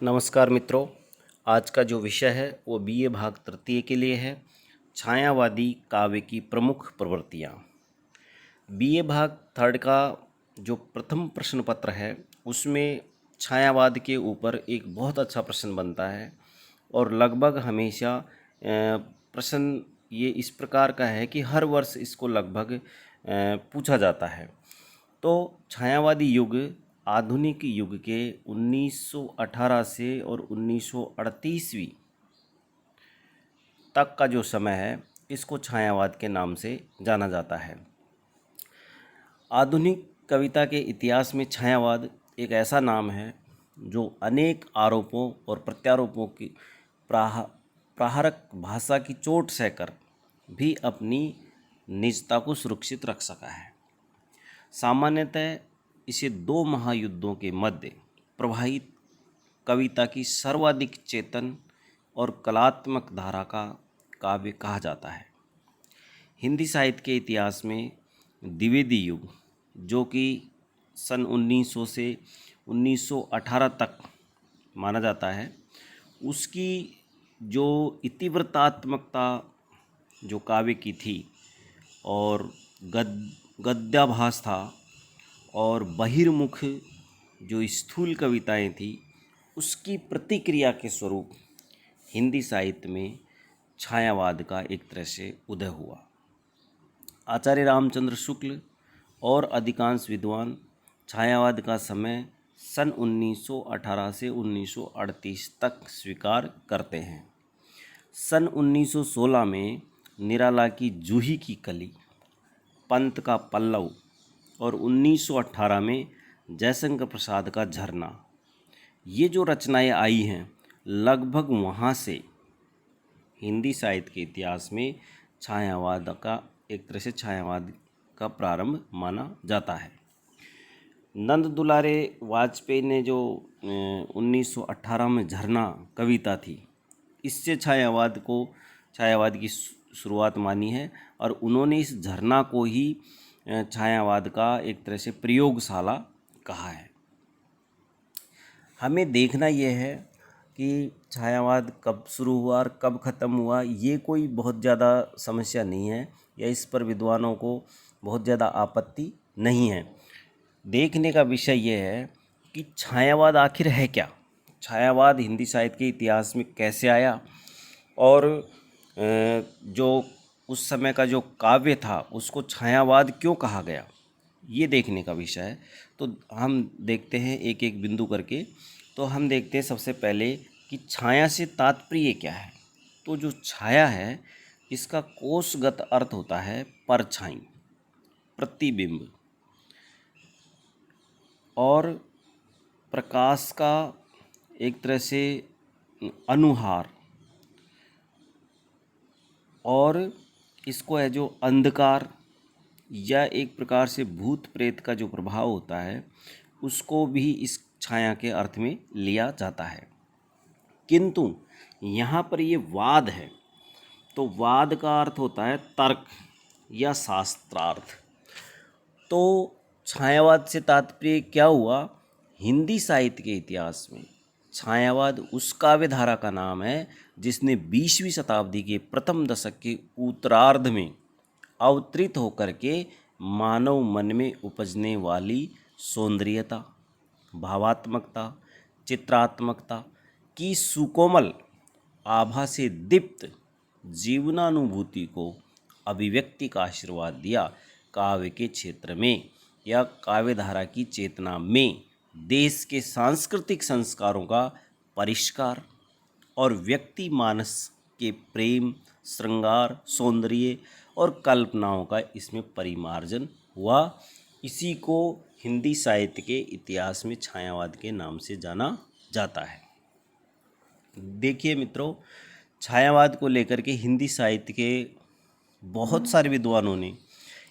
नमस्कार मित्रों। आज का जो विषय है वो बीए भाग तृतीय के लिए है, छायावादी काव्य की प्रमुख प्रवृत्तियाँ। बीए भाग थर्ड का जो प्रथम प्रश्न पत्र है उसमें छायावाद के ऊपर एक बहुत अच्छा प्रश्न बनता है और लगभग हमेशा प्रश्न ये इस प्रकार का है कि हर वर्ष इसको लगभग पूछा जाता है। तो छायावादी युग आधुनिक युग के 1918 से और 1938वीं तक का जो समय है इसको छायावाद के नाम से जाना जाता है। आधुनिक कविता के इतिहास में छायावाद एक ऐसा नाम है जो अनेक आरोपों और प्रत्यारोपों की प्रहारक भाषा की चोट सहकर भी अपनी निजता को सुरक्षित रख सका है। सामान्यतः इसे दो महायुद्धों के मध्य प्रवाहित कविता की सर्वाधिक चेतन और कलात्मक धारा का काव्य कहा जाता है। हिंदी साहित्य के इतिहास में द्विवेदी युग, जो कि सन 1900 से 1918 तक माना जाता है, उसकी जो इतिवृत्तात्मकता जो काव्य की थी और गद्याभास था और बहिर्मुख जो स्थूल कविताएं थी, उसकी प्रतिक्रिया के स्वरूप हिंदी साहित्य में छायावाद का एक तरह से उदय हुआ। आचार्य रामचंद्र शुक्ल और अधिकांश विद्वान छायावाद का समय सन 1918 से 1938 तक स्वीकार करते हैं। सन 1916 में निराला की जूही की कली, पंत का पल्लव और 1918 में जयशंकर प्रसाद का झरना, ये जो रचनाएं आई हैं लगभग वहाँ से हिंदी साहित्य के इतिहास में छायावाद का एक तरह से छायावाद का प्रारंभ माना जाता है। नंद दुलारे वाजपेयी ने जो 1918 में झरना कविता थी, इससे छायावाद की शुरुआत मानी है और उन्होंने इस झरना को ही छायावाद का एक तरह से प्रयोगशाला कहा है। हमें देखना यह है कि छायावाद कब शुरू हुआ और कब ख़त्म हुआ, ये कोई बहुत ज़्यादा समस्या नहीं है या इस पर विद्वानों को बहुत ज़्यादा आपत्ति नहीं है। देखने का विषय यह है कि छायावाद आखिर है क्या, छायावाद हिंदी साहित्य के इतिहास में कैसे आया और जो उस समय का जो काव्य था उसको छायावाद क्यों कहा गया, ये देखने का विषय है। तो हम देखते हैं एक एक बिंदु करके। तो हम देखते हैं सबसे पहले कि छाया से तात्पर्य क्या है। तो जो छाया है इसका कोशगत अर्थ होता है परछाई, प्रतिबिंब और प्रकाश का एक तरह से अनुहार, और इसको है जो अंधकार या एक प्रकार से भूत प्रेत का जो प्रभाव होता है उसको भी इस छाया के अर्थ में लिया जाता है। किंतु यहाँ पर ये वाद है, तो वाद का अर्थ होता है तर्क या शास्त्रार्थ। तो छायावाद से तात्पर्य क्या हुआ, हिंदी साहित्य के इतिहास में छायावाद उस काव्य धारा का नाम है जिसने 20वीं शताब्दी के प्रथम दशक के उत्तरार्ध में अवतरित होकर के मानव मन में उपजने वाली सौंदर्यता, भावात्मकता, चित्रात्मकता की सुकोमल आभा से दीप्त जीवनानुभूति को अभिव्यक्ति का आशीर्वाद दिया। काव्य के क्षेत्र में या काव्यधारा की चेतना में देश के सांस्कृतिक संस्कारों का परिष्कार और व्यक्ति मानस के प्रेम, श्रृंगार, सौंदर्य और कल्पनाओं का इसमें परिमार्जन हुआ। इसी को हिंदी साहित्य के इतिहास में छायावाद के नाम से जाना जाता है। देखिए मित्रों, छायावाद को लेकर के हिंदी साहित्य के बहुत सारे विद्वानों ने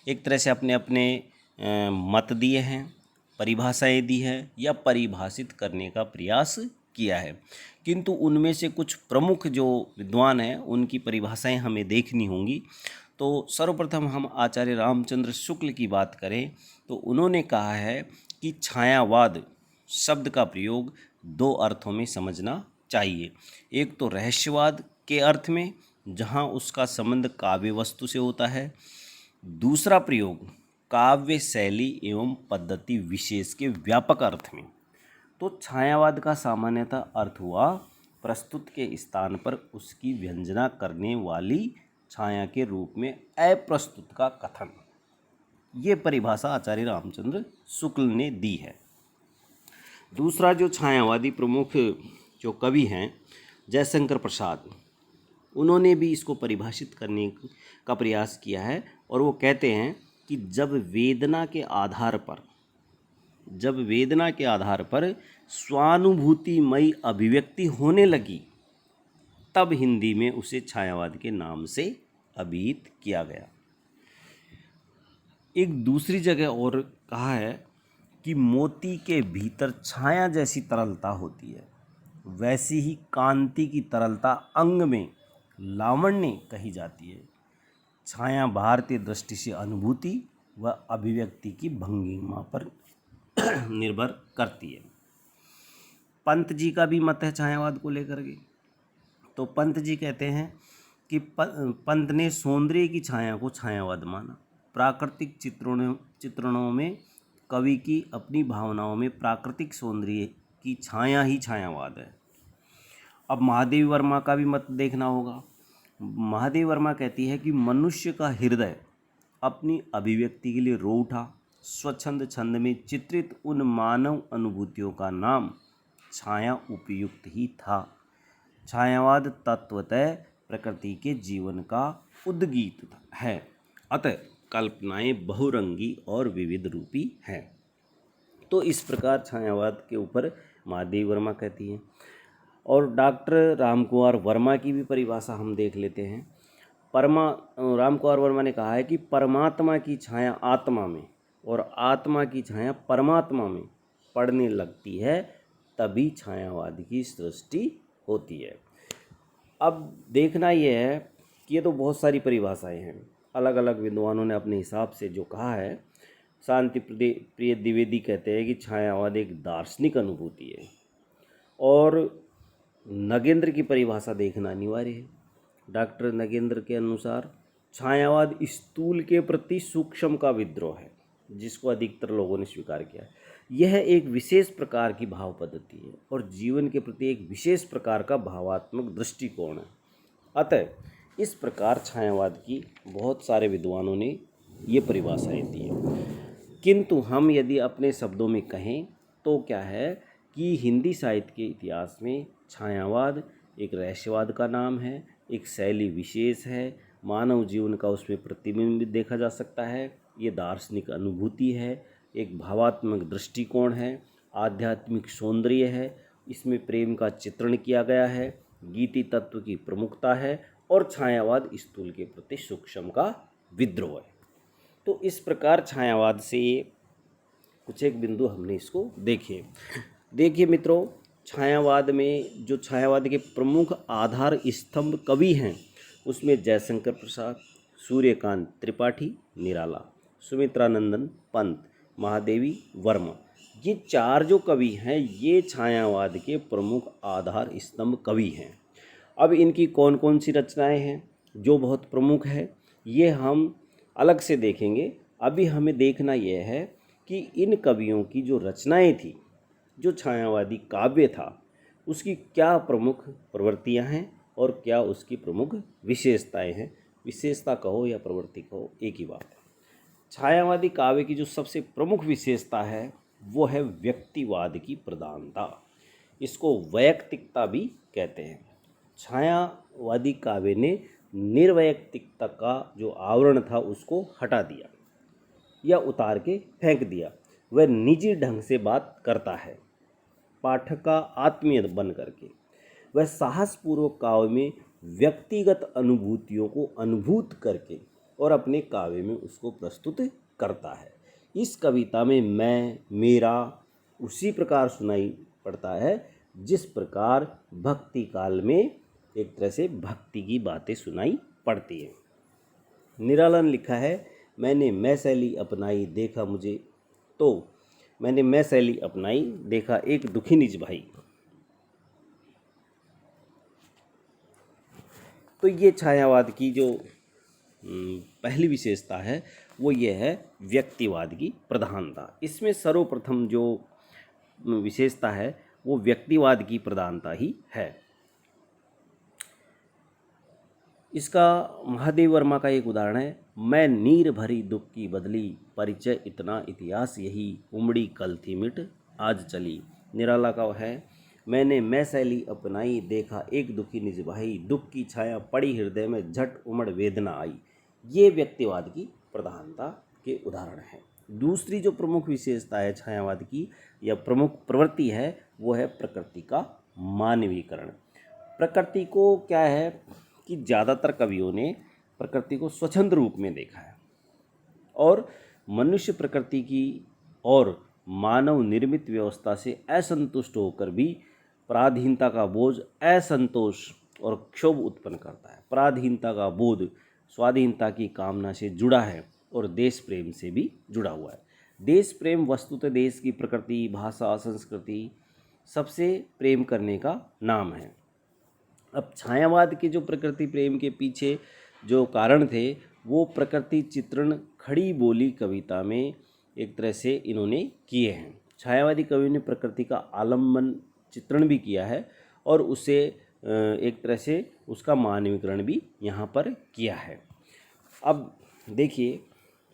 एक तरह से अपने अपने मत दिए हैं, परिभाषाएं दी हैं या परिभाषित करने का प्रयास किया है। किंतु उनमें से कुछ प्रमुख जो विद्वान हैं उनकी परिभाषाएं हमें देखनी होंगी। तो सर्वप्रथम हम आचार्य रामचंद्र शुक्ल की बात करें तो उन्होंने कहा है कि छायावाद शब्द का प्रयोग दो अर्थों में समझना चाहिए। एक तो रहस्यवाद के अर्थ में, जहाँ उसका संबंध काव्य वस्तु से होता है। दूसरा प्रयोग काव्य शैली एवं पद्धति विशेष के व्यापक अर्थ में। तो छायावाद का सामान्यतः अर्थ हुआ प्रस्तुत के स्थान पर उसकी व्यंजना करने वाली छाया के रूप में अप्रस्तुत का कथन। ये परिभाषा आचार्य रामचंद्र शुक्ल ने दी है। दूसरा जो छायावादी प्रमुख जो कवि हैं जयशंकर प्रसाद, उन्होंने भी इसको परिभाषित करने का प्रयास किया है और वो कहते हैं कि जब वेदना के आधार पर स्वानुभूतिमयी अभिव्यक्ति होने लगी, तब हिंदी में उसे छायावाद के नाम से अभिहित किया गया। एक दूसरी जगह और कहा है कि मोती के भीतर छाया जैसी तरलता होती है, वैसी ही कांति की तरलता अंग में लावण्य कही जाती है। छाया भारतीय दृष्टि से अनुभूति व अभिव्यक्ति की भंगिमा पर निर्भर करती है। पंत जी का भी मत है छायावाद को लेकर के। तो पंत जी कहते हैं कि पंत ने सौंदर्य की छाया को छायावाद माना। प्राकृतिक चित्रणों में कवि की अपनी भावनाओं में प्राकृतिक सौंदर्य की छाया ही छायावाद है। अब महादेवी वर्मा का भी मत देखना होगा। महादेवी वर्मा कहती है कि मनुष्य का हृदय अपनी अभिव्यक्ति के लिए रो उठा। स्वच्छंद छंद में चित्रित उन मानव अनुभूतियों का नाम छाया उपयुक्त ही था। छायावाद तत्वतः प्रकृति के जीवन का उद्गीत है, अतः कल्पनाएं बहुरंगी और विविध रूपी हैं। तो इस प्रकार छायावाद के ऊपर महादेवी वर्मा कहती हैं। और डॉक्टर रामकुमार वर्मा की भी परिभाषा हम देख लेते हैं। रामकुमार वर्मा ने कहा है कि परमात्मा की छाया आत्मा में और आत्मा की छाया परमात्मा में पड़ने लगती है, तभी छायावाद की सृष्टि होती है। अब देखना यह है कि ये तो बहुत सारी परिभाषाएं हैं, अलग अलग विद्वानों ने अपने हिसाब से जो कहा है। शांति प्रिय द्विवेदी कहते हैं कि छायावाद एक दार्शनिक अनुभूति है। और नगेंद्र की परिभाषा देखना अनिवार्य है। डॉक्टर नगेंद्र के अनुसार छायावाद स्थूल के प्रति सूक्ष्म का विद्रोह है, जिसको अधिकतर लोगों ने स्वीकार किया है। यह एक विशेष प्रकार की भाव पद्धति है और जीवन के प्रति एक विशेष प्रकार का भावात्मक दृष्टिकोण है। अतः इस प्रकार छायावाद की बहुत सारे विद्वानों ने ये परिभाषाएं दी है। किंतु हम यदि अपने शब्दों में कहें तो क्या है कि हिंदी साहित्य के इतिहास में छायावाद एक रहस्यवाद का नाम है, एक शैली विशेष है, मानव जीवन का उसमें प्रतिबिंब देखा जा सकता है। ये दार्शनिक अनुभूति है, एक भावात्मक दृष्टिकोण है, आध्यात्मिक सौंदर्य है, इसमें प्रेम का चित्रण किया गया है, गीति तत्व की प्रमुखता है और छायावाद स्थूल के प्रति सूक्ष्म का विद्रोह है। तो इस प्रकार छायावाद से कुछ एक बिंदु हमने इसको देखे। देखिए मित्रों, छायावाद में जो छायावाद के प्रमुख आधार स्तंभ कवि हैं, उसमें जयशंकर प्रसाद, सूर्यकांत त्रिपाठी निराला, सुमित्रानंदन पंत, महादेवी वर्मा, ये चार जो कवि हैं ये छायावाद के प्रमुख आधार स्तंभ कवि हैं। अब इनकी कौन कौन सी रचनाएं हैं जो बहुत प्रमुख है, ये हम अलग से देखेंगे। अभी हमें देखना यह है कि इन कवियों की जो रचनाएं थी, जो छायावादी काव्य था, उसकी क्या प्रमुख प्रवृत्तियां हैं और क्या उसकी प्रमुख विशेषताएं हैं। विशेषता कहो या प्रवृत्ति कहो, एक ही बात है। छायावादी काव्य की जो सबसे प्रमुख विशेषता है वो है व्यक्तिवाद की प्रधानता। इसको वैयक्तिकता भी कहते हैं। छायावादी काव्य ने निर्वैयक्तिकता का जो आवरण था उसको हटा दिया या उतार के फेंक दिया। वह निजी ढंग से बात करता है, पाठक का आत्मीय बन करके। वह साहसपूर्वक काव्य में व्यक्तिगत अनुभूतियों को अनुभूत करके और अपने काव्य में उसको प्रस्तुत करता है। इस कविता में मैं मेरा उसी प्रकार सुनाई पड़ता है जिस प्रकार भक्ति काल में एक तरह से भक्ति की बातें सुनाई पड़ती है। निराला ने लिखा है, मैंने मैं शैली अपनाई देखा मुझे, तो मैंने मैं शैली अपनाई देखा एक दुखी निज भाई। तो ये छायावाद की जो पहली विशेषता है वो ये है व्यक्तिवाद की प्रधानता। इसमें सर्वप्रथम जो विशेषता है वो व्यक्तिवाद की प्रधानता ही है। इसका महादेव वर्मा का एक उदाहरण है, मैं नीर भरी दुख की बदली, परिचय इतना इतिहास यही, उमड़ी कल थी मिट आज चली। निराला का है, मैंने मैं शैली अपनाई, देखा एक दुखी निज भाई, दुख की छाया पड़ी हृदय में, झट उमड़ वेदना आई। ये व्यक्तिवाद की प्रधानता के उदाहरण हैं। दूसरी जो प्रमुख विशेषता है छायावाद की या प्रमुख प्रवृत्ति है वो है प्रकृति का मानवीकरण। प्रकृति को क्या है कि ज़्यादातर कवियों ने प्रकृति को स्वच्छंद रूप में देखा है और मनुष्य प्रकृति की और मानव निर्मित व्यवस्था से असंतुष्ट होकर भी पराधीनता का बोझ, असंतोष और क्षोभ उत्पन्न करता है। पराधीनता का बोध स्वाधीनता की कामना से जुड़ा है और देश प्रेम से भी जुड़ा हुआ है। देश प्रेम वस्तुतः देश की प्रकृति, भाषा, संस्कृति सबसे प्रेम करने का नाम है। अब छायावाद के जो प्रकृति प्रेम के पीछे जो कारण थे वो प्रकृति चित्रण खड़ी बोली कविता में एक तरह से इन्होंने किए हैं। छायावादी कवियों ने प्रकृति का आलम्बन चित्रण भी किया है और उसे एक तरह से उसका मानवीकरण भी यहाँ पर किया है। अब देखिए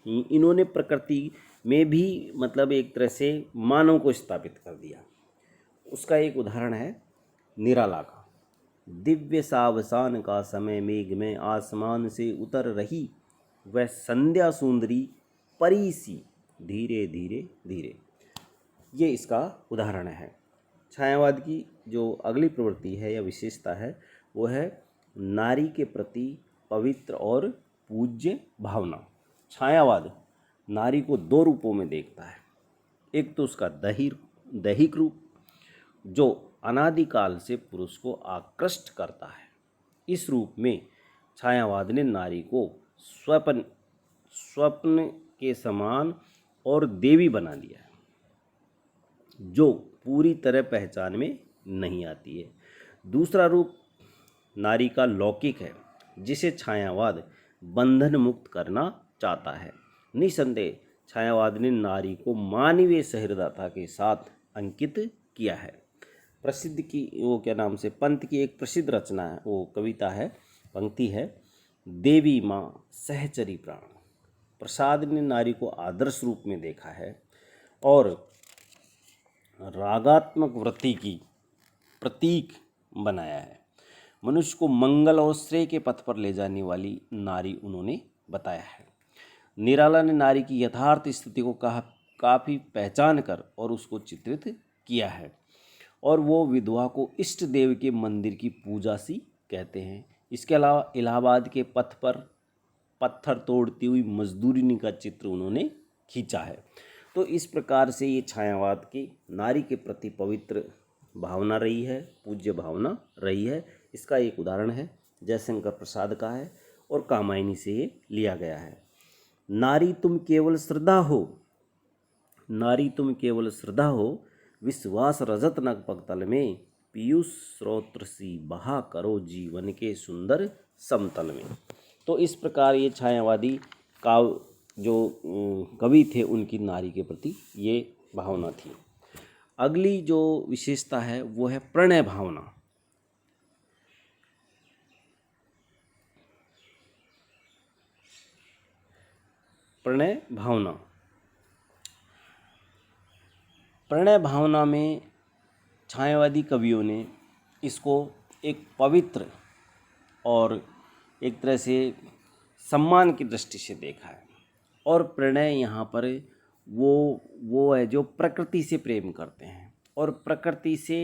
इन्होंने प्रकृति में भी मतलब एक तरह से मानव को स्थापित कर दिया। उसका एक उदाहरण है निराला का, दिव्य सावसान का समय मेघ में आसमान से उतर रही, वह संध्या सुंदरी परी सी धीरे धीरे धीरे। ये इसका उदाहरण है। छायावाद की जो अगली प्रवृत्ति है या विशेषता है वो है नारी के प्रति पवित्र और पूज्य भावना। छायावाद नारी को दो रूपों में देखता है। एक तो उसका दैहिक रूप जो अनादिकाल से पुरुष को आकृष्ट करता है। इस रूप में छायावाद ने नारी को स्वप्न के समान और देवी बना दिया है जो पूरी तरह पहचान में नहीं आती है। दूसरा रूप नारी का लौकिक है जिसे छायावाद बंधन मुक्त करना चाहता है। निसंदेह छायावाद ने नारी को मानवीय सहृदयता के साथ अंकित किया है। प्रसिद्ध की वो क्या नाम से पंत की एक प्रसिद्ध रचना है, वो कविता है, पंक्ति है, देवी माँ सहचरी प्राण। प्रसाद ने नारी को आदर्श रूप में देखा है और रागात्मक वृत्ति की प्रतीक बनाया है। मनुष्य को मंगल और श्रेय के पथ पर ले जाने वाली नारी उन्होंने बताया है। निराला ने नारी की यथार्थ स्थिति को काफ़ी पहचान कर और उसको चित्रित किया है और वो विधवा को इष्ट देव के मंदिर की पूजा सी कहते हैं। इसके अलावा इलाहाबाद के पथ पर पत्थर तोड़ती हुई मजदूरिनी का चित्र उन्होंने खींचा है। तो इस प्रकार से ये छायावाद की नारी के प्रति पवित्र भावना रही है, पूज्य भावना रही है। इसका एक उदाहरण है जयशंकर प्रसाद का है और कामायनी से ये लिया गया है। नारी तुम केवल श्रद्धा हो, नारी तुम केवल श्रद्धा हो, विश्वास रजत नग पगतल में, पीयूष स्रोत्र सी बहा करो जीवन के सुंदर समतल में। तो इस प्रकार ये छायावादी काव्य जो कवि थे उनकी नारी के प्रति ये भावना थी। अगली जो विशेषता है वो है प्रणय भावना। प्रणय भावना, प्रणय भावना में छायावादी कवियों ने इसको एक पवित्र और एक तरह से सम्मान की दृष्टि से देखा है। और प्रणय यहाँ पर वो है जो प्रकृति से प्रेम करते हैं और प्रकृति से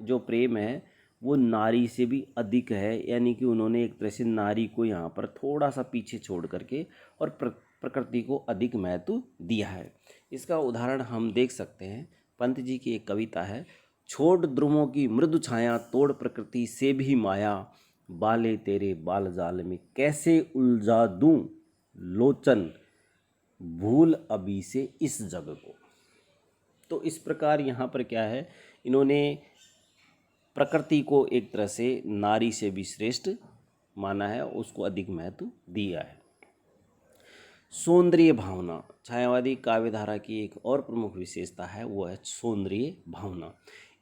जो प्रेम है वो नारी से भी अधिक है। यानी कि उन्होंने एक तरह से नारी को यहाँ पर थोड़ा सा पीछे छोड़ करके और प्रकृति को अधिक महत्व दिया है। इसका उदाहरण हम देख सकते हैं, पंत जी की एक कविता है, छोड़ द्रुमों की मृदु छाया, तोड़ प्रकृति से भी माया, बाले तेरे बाल जाल में कैसे उलझा दूं लोचन, भूल अभी से इस जग को। तो इस प्रकार यहाँ पर क्या है, इन्होंने प्रकृति को एक तरह से नारी से भी श्रेष्ठ माना है, उसको अधिक महत्व दिया है। सौंदर्य भावना छायावादी काव्यधारा की एक और प्रमुख विशेषता है, वो है सौंदर्य भावना।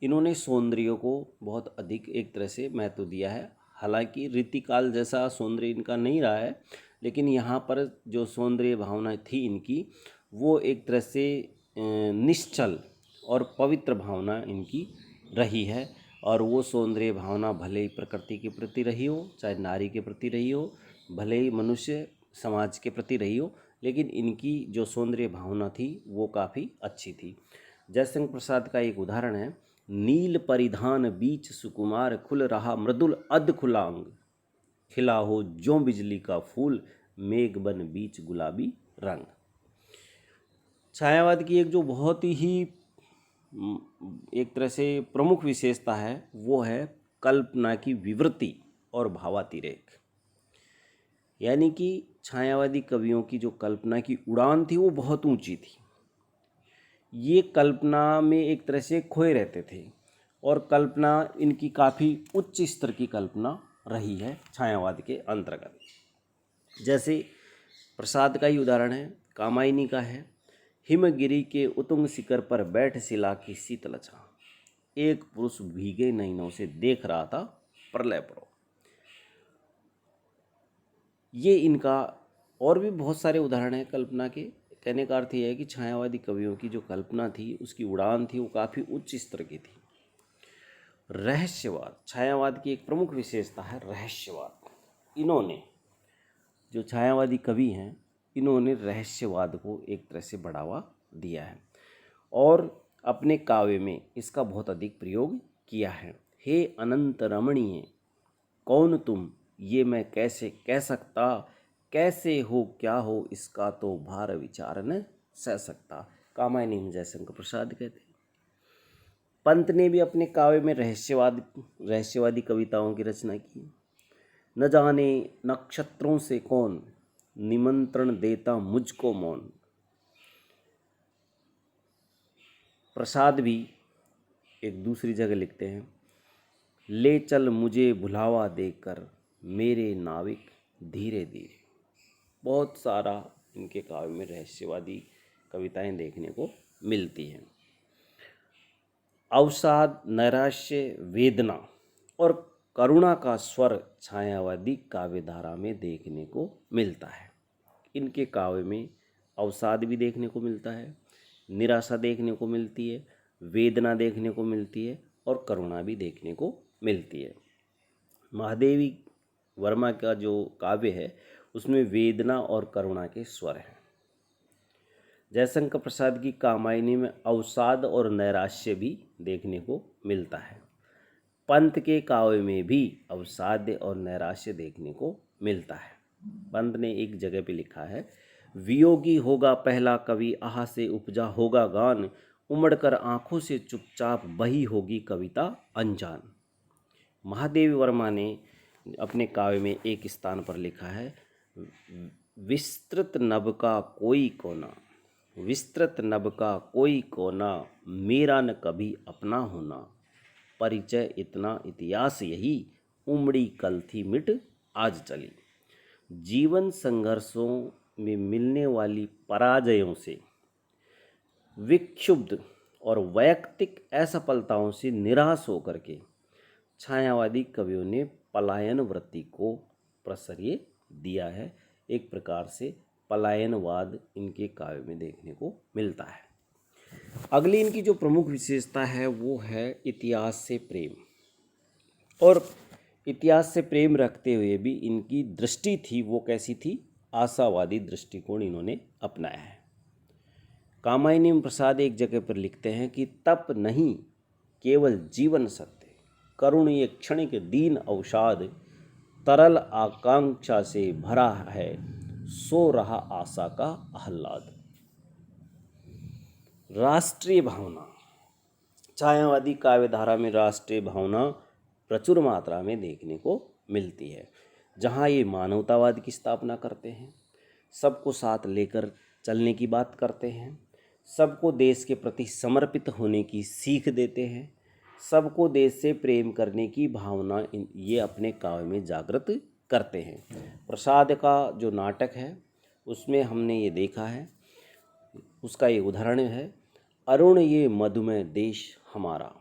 इन्होंने सौंदर्य को बहुत अधिक एक तरह से महत्व दिया है। हालांकि रीतिकाल जैसा सौंदर्य इनका नहीं रहा है, लेकिन यहाँ पर जो सौंदर्य भावना थी इनकी, वो एक तरह से निश्चल और पवित्र भावना इनकी रही है। और वो सौंदर्य भावना भले ही प्रकृति के प्रति रही हो, चाहे नारी के प्रति रही हो, भले ही मनुष्य समाज के प्रति रही हो, लेकिन इनकी जो सौंदर्य भावना थी वो काफ़ी अच्छी थी। जयशंकर प्रसाद का एक उदाहरण है, नील परिधान बीच सुकुमार खुल रहा मृदुल अध खुला अंग, खिला हो ज्यों बिजली का फूल मेघ बन बीच गुलाबी रंग। छायावाद की एक जो बहुत ही एक तरह से प्रमुख विशेषता है, वो है कल्पना की विवृत्ति और भावातिरेक। यानी कि छायावादी कवियों की जो कल्पना की उड़ान थी वो बहुत ऊंची थी। ये कल्पना में एक तरह से खोए रहते थे, और कल्पना इनकी काफ़ी उच्च स्तर की कल्पना रही है छायावाद के अंतर्गत। जैसे प्रसाद का ही उदाहरण है, कामायनी का है, हिमगिरी के उतुंग शिखर पर बैठ शिला की शीतल छां, एक पुरुष भीगे नैनों से देख रहा था प्रलय पर्व। ये इनका और भी बहुत सारे उदाहरण हैं कल्पना के। कहने का अर्थ ये है कि छायावादी कवियों की जो कल्पना थी, उसकी उड़ान थी, वो काफ़ी उच्च स्तर की थी। रहस्यवाद छायावाद की एक प्रमुख विशेषता है, रहस्यवाद। इन्होंने जो छायावादी कवि हैं, इन्होंने रहस्यवाद को एक तरह से बढ़ावा दिया है और अपने काव्य में इसका बहुत अधिक प्रयोग किया है। हे अनंत रमणीय कौन तुम, ये मैं कैसे कह सकता, कैसे हो क्या हो इसका तो भार विचार न सह सकता। कामायनी में जयशंकर प्रसाद कहते हैं। पंत ने भी अपने काव्य में रहस्यवादी कविताओं की रचना की। न जाने नक्षत्रों से कौन, निमंत्रण देता मुझको मौन। प्रसाद भी एक दूसरी जगह लिखते हैं, ले चल मुझे भुलावा देकर मेरे नाविक धीरे धीरे। बहुत सारा इनके काव्य में रहस्यवादी कविताएं देखने को मिलती हैं। अवसाद, नैराश्य, वेदना और करुणा का स्वर छायावादी काव्यधारा में देखने को मिलता है। इनके काव्य में अवसाद भी देखने को मिलता है, निराशा देखने को मिलती है, वेदना देखने को मिलती है और करुणा भी देखने को मिलती है। महादेवी वर्मा का जो काव्य है, उसमें वेदना और करुणा के स्वर हैं। जयशंकर प्रसाद की कामायनी में अवसाद और नैराश्य भी देखने को मिलता है। पंत के काव्य में भी अवसाद और नैराश्य देखने को मिलता है। पंत ने एक जगह पे लिखा है, वियोगी होगा पहला कवि, आह से उपजा होगा गान, उमड़कर आंखों से चुपचाप बही होगी कविता अनजान। महादेवी वर्मा ने अपने काव्य में एक स्थान पर लिखा है, विस्तृत नभ का कोई कोना, विस्तृत नभ का कोई कोना, मेरा न कभी अपना होना, परिचय इतना इतिहास यही, उमड़ी कल थी मिट आज चली। जीवन संघर्षों में मिलने वाली पराजयों से, विक्षुब्ध और वैयक्तिक असफलताओं से निराश होकर के छायावादी कवियों ने पलायन वृत्ति को प्रश्रय दिया है। एक प्रकार से पलायनवाद इनके काव्य में देखने को मिलता है। अगली इनकी जो प्रमुख विशेषता है वो है इतिहास से प्रेम। और इतिहास से प्रेम रखते हुए भी इनकी दृष्टि थी वो कैसी थी, आशावादी दृष्टिकोण इन्होंने अपनाया है। कामायनी में प्रसाद एक जगह पर लिखते हैं कि तप नहीं केवल जीवन सत्य, करुण ये क्षणिक दीन अवसाद, तरल आकांक्षा से भरा है सो रहा आशा का आह्लाद। राष्ट्रीय भावना छायावादी काव्यधारा में राष्ट्रीय भावना प्रचुर मात्रा में देखने को मिलती है, जहाँ ये मानवतावाद की स्थापना करते हैं, सबको साथ लेकर चलने की बात करते हैं, सबको देश के प्रति समर्पित होने की सीख देते हैं, सबको देश से प्रेम करने की भावना ये अपने काव्य में जागृत करते हैं। प्रसाद का जो नाटक है उसमें हमने ये देखा है, उसका एक उदाहरण है, अरुण ये मधुमेह देश हमारा,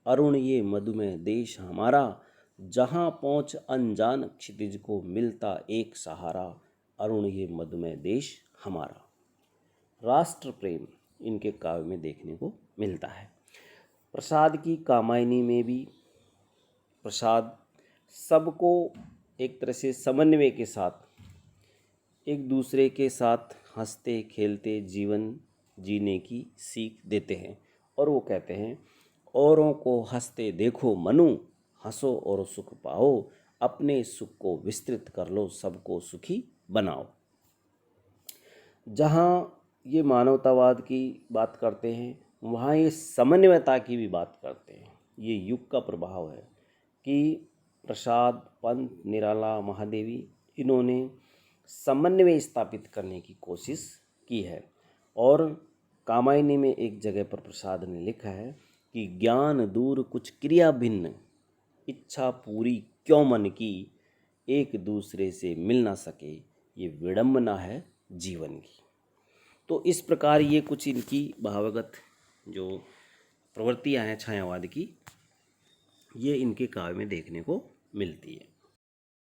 अरुण ये मधुमेह देश हमारा, जहाँ पहुँच अनजान क्षितिज को मिलता एक सहारा, अरुण ये मधुमेह देश हमारा। राष्ट्र प्रेम इनके काव्य में देखने को मिलता है। प्रसाद की कामायनी में भी प्रसाद सबको एक तरह से समन्वय के साथ एक दूसरे के साथ हंसते खेलते जीवन जीने की सीख देते हैं। और वो कहते हैं, औरों को हंसते देखो मनु, हंसो और सुख पाओ, अपने सुख को विस्तृत कर लो, सबको सुखी बनाओ। जहाँ ये मानवतावाद की बात करते हैं वहाँ ये समन्वयता की भी बात करते हैं। ये युग का प्रभाव है कि प्रसाद, पंत, निराला, महादेवी इन्होंने समन्वय स्थापित करने की कोशिश की है। और कामायनी में एक जगह पर प्रसाद ने लिखा है कि ज्ञान दूर कुछ क्रिया भिन्न, इच्छा पूरी क्यों मन की, एक दूसरे से मिल ना सके, ये विडंबना है जीवन की। तो इस प्रकार ये कुछ इनकी भावगत जो प्रवृत्तियाँ हैं छायावाद की, ये इनके काव्य में देखने को मिलती है।